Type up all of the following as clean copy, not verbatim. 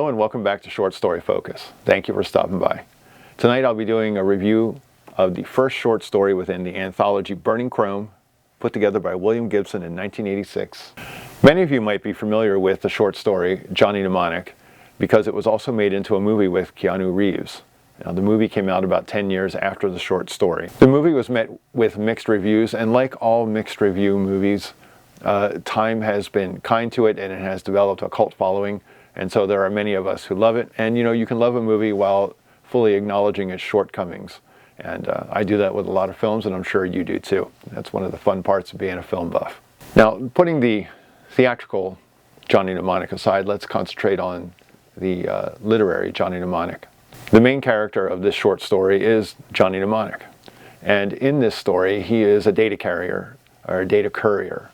Hello and welcome back to Short Story Focus. Thank you for stopping by. Tonight I'll be doing a review of the first short story within the anthology Burning Chrome, put together by William Gibson in 1986. Many of you might be familiar with the short story Johnny Mnemonic because it was also made into a movie with Keanu Reeves. Now, the movie came out about 10 years after the short story. The movie was met with mixed reviews, and like all mixed review movies, time has been kind to it and it has developed a cult following. And so there are many of us who love it. And you can love a movie while fully acknowledging its shortcomings. And I do that with a lot of films, and I'm sure you do too. That's one of the fun parts of being a film buff. Now, putting the theatrical Johnny Mnemonic aside, let's concentrate on the literary Johnny Mnemonic. The main character of this short story is Johnny Mnemonic. And in this story, he is a data carrier, or a data courier.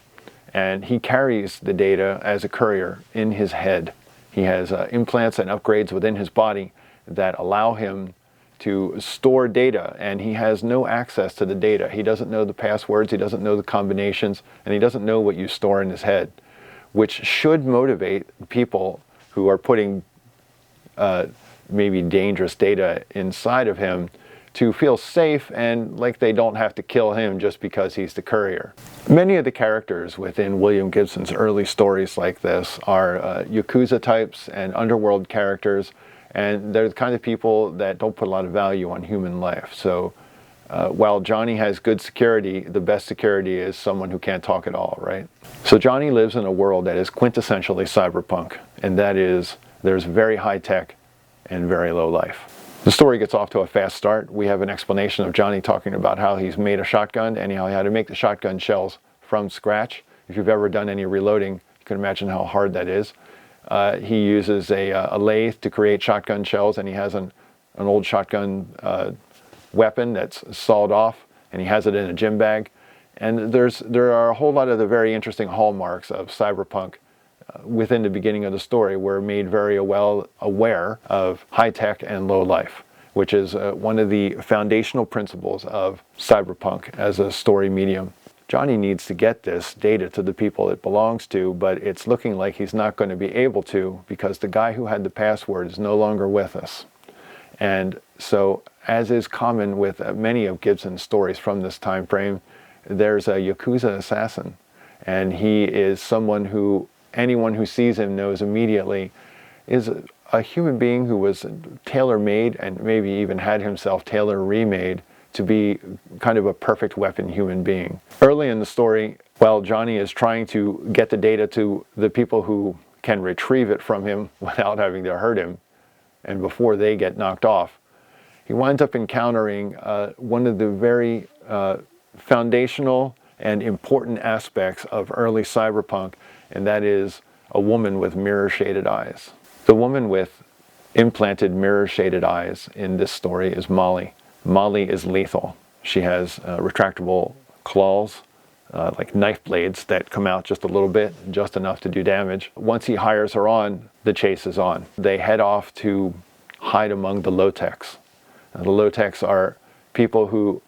And he carries the data as a courier in his head. He has implants and upgrades within his body that allow him to store data, and he has no access to the data. He doesn't know the passwords, he doesn't know the combinations, and he doesn't know what you store in his head, which should motivate people who are putting maybe dangerous data inside of him to feel safe and like they don't have to kill him just because he's the courier. Many of the characters within William Gibson's early stories like this are Yakuza types and underworld characters, and they're the kind of people that don't put a lot of value on human life. So while Johnny has good security, the best security is someone who can't talk at all, right? So Johnny lives in a world that is quintessentially cyberpunk, and that is there's very high tech and very low life. The story gets off to a fast start. We have an explanation of Johnny talking about how he's made a shotgun and how he had to make the shotgun shells from scratch. If you've ever done any reloading, you can imagine how hard that is. He uses a lathe to create shotgun shells, and he has an old shotgun weapon that's sawed off, and he has it in a gym bag. And there are a whole lot of the very interesting hallmarks of cyberpunk within the beginning of the story. We're made very well aware of high tech and low life, which is one of the foundational principles of cyberpunk as a story medium. Johnny needs to get this data to the people it belongs to, but it's looking like he's not going to be able to because the guy who had the password is no longer with us. And so, as is common with many of Gibson's stories from this time frame, there's a Yakuza assassin, and he is someone who anyone who sees him knows immediately is a human being who was tailor-made and maybe even had himself tailor-remade to be kind of a perfect weapon human being. Early in the story, while Johnny is trying to get the data to the people who can retrieve it from him without having to hurt him, and before they get knocked off, he winds up encountering one of the very foundational and important aspects of early cyberpunk, and that is a woman with mirror-shaded eyes. The woman with implanted mirror-shaded eyes in this story is Molly. Molly is lethal. She has retractable claws, like knife blades that come out just a little bit, just enough to do damage. Once he hires her on, the chase is on. They head off to hide among the low-techs. The low-techs are people who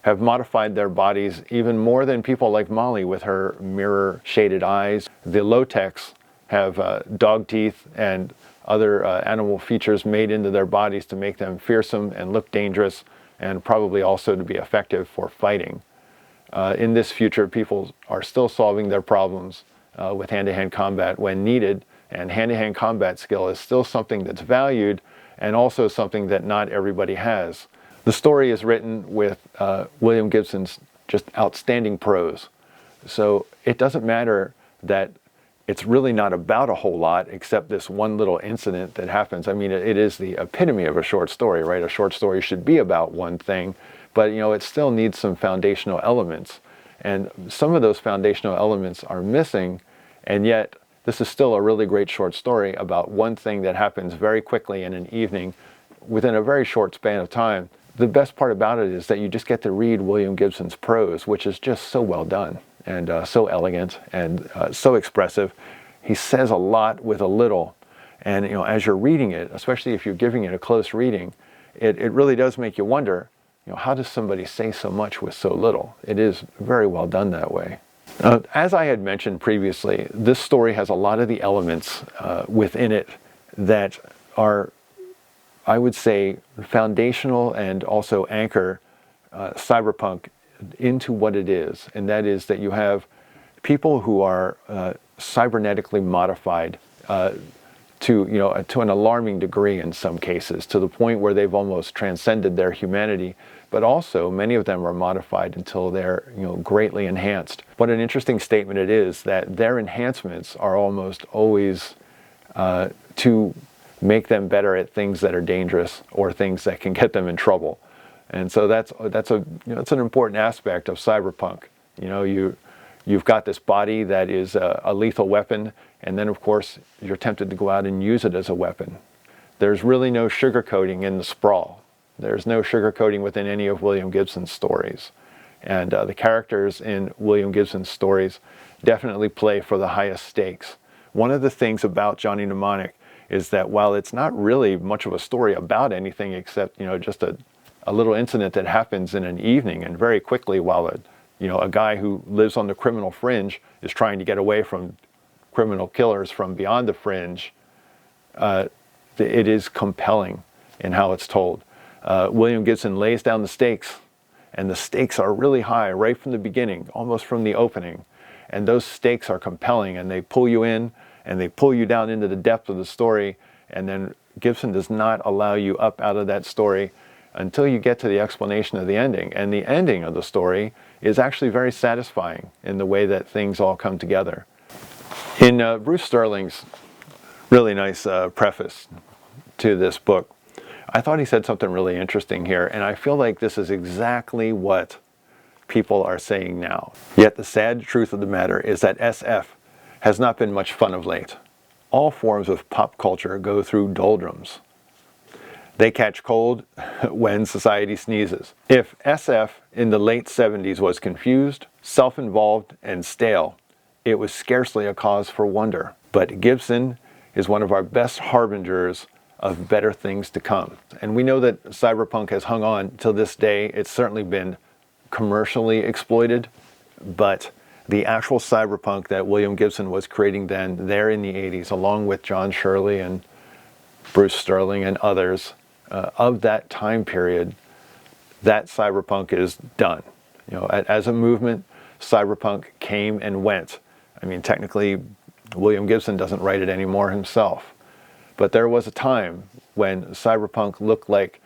have modified their bodies even more than people like Molly with her mirror-shaded eyes. The low-techs have dog teeth and other animal features made into their bodies to make them fearsome and look dangerous, and probably also to be effective for fighting. In this future, people are still solving their problems with hand-to-hand combat when needed, and hand-to-hand combat skill is still something that's valued and also something that not everybody has. The story is written with William Gibson's just outstanding prose. So it doesn't matter that it's really not about a whole lot except this one little incident that happens. I mean, it is the epitome of a short story, right? A short story should be about one thing, but it still needs some foundational elements. And some of those foundational elements are missing, and yet this is still a really great short story about one thing that happens very quickly in an evening within a very short span of time. The best part about it is that you just get to read William Gibson's prose, which is just so well done and so elegant and so expressive. He says a lot with a little, and as you're reading it, especially if you're giving it a close reading, it really does make you wonder, how does somebody say so much with so little? It is very well done that way. As I had mentioned previously, this story has a lot of the elements within it that are, I would say, foundational and also anchor cyberpunk into what it is. And that is that you have people who are cybernetically modified to an alarming degree in some cases, to the point where they've almost transcended their humanity. But also, many of them are modified until they're greatly enhanced. What an interesting statement it is that their enhancements are almost always to make them better at things that are dangerous or things that can get them in trouble. And so that's an important aspect of cyberpunk. You've got this body that is a lethal weapon, and then of course you're tempted to go out and use it as a weapon. There's really no sugarcoating in the sprawl. There's no sugarcoating within any of William Gibson's stories. And the characters in William Gibson's stories definitely play for the highest stakes. One of the things about Johnny Mnemonic is that while it's not really much of a story about anything except just a little incident that happens in an evening, and very quickly, while a guy who lives on the criminal fringe is trying to get away from criminal killers from beyond the fringe, it is compelling in how it's told. William Gibson lays down the stakes, and the stakes are really high right from the beginning, almost from the opening. And those stakes are compelling, and they pull you in, and they pull you down into the depth of the story, and then Gibson does not allow you up out of that story until you get to the explanation of the ending. And the ending of the story is actually very satisfying in the way that things all come together. In Bruce Sterling's really nice preface to this book, I thought he said something really interesting here, and I feel like this is exactly what people are saying now. Yet the sad truth of the matter is that SF has not been much fun of late. All forms of pop culture go through doldrums. They catch cold when society sneezes. If SF in the late 70s was confused, self-involved, and stale, it was scarcely a cause for wonder. But Gibson is one of our best harbingers of better things to come. And we know that cyberpunk has hung on till this day. It's certainly been commercially exploited, but the actual cyberpunk that William Gibson was creating then, there in the 80s, along with John Shirley and Bruce Sterling and others, of that time period, that cyberpunk is done. As a movement, cyberpunk came and went. I mean, technically, William Gibson doesn't write it anymore himself. But there was a time when cyberpunk looked like,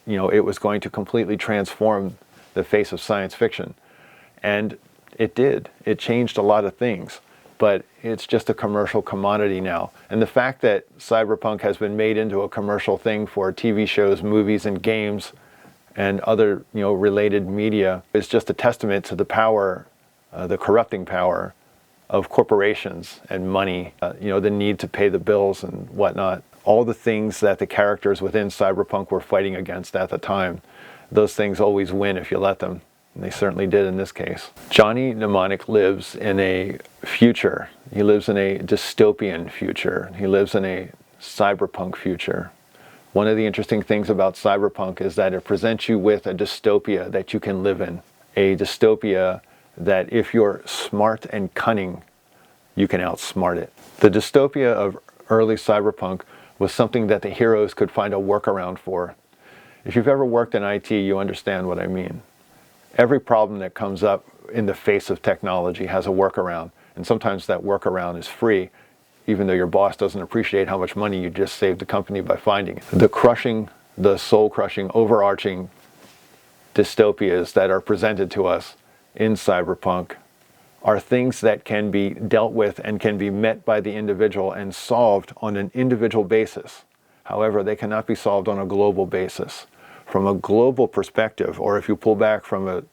it was going to completely transform the face of science fiction. And it did. It changed a lot of things. But it's just a commercial commodity now. And the fact that cyberpunk has been made into a commercial thing for TV shows, movies, and games, and other related media is just a testament to the power, the corrupting power of corporations and money, the need to pay the bills and whatnot. All the things that the characters within cyberpunk were fighting against at the time, those things always win if you let them. And they certainly did in this case. Johnny Mnemonic lives in a future. He lives in a dystopian future. He lives in a cyberpunk future. One of the interesting things about cyberpunk is that it presents you with a dystopia that you can live in. A dystopia that if you're smart and cunning, you can outsmart it. The dystopia of early cyberpunk was something that the heroes could find a workaround for. If you've ever worked in IT, you understand what I mean. Every problem that comes up in the face of technology has a workaround, and sometimes that workaround is free, even though your boss doesn't appreciate how much money you just saved the company by finding it. The soul-crushing, overarching dystopias that are presented to us in cyberpunk are things that can be dealt with and can be met by the individual and solved on an individual basis. However, they cannot be solved on a global basis. From a global perspective, or if you pull back from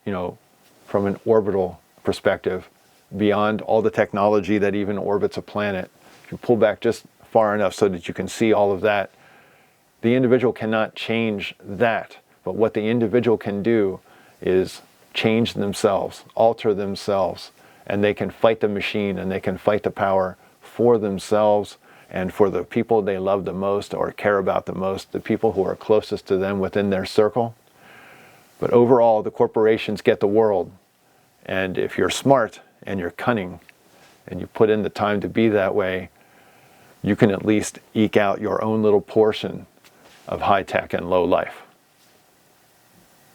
from an orbital perspective, beyond all the technology that even orbits a planet, if you pull back just far enough so that you can see all of that, the individual cannot change that. But what the individual can do is change themselves, alter themselves, and they can fight the machine and they can fight the power for themselves and for the people they love the most or care about the most, the people who are closest to them within their circle. But overall, the corporations get the world. And if you're smart and you're cunning and you put in the time to be that way, you can at least eke out your own little portion of high tech and low life.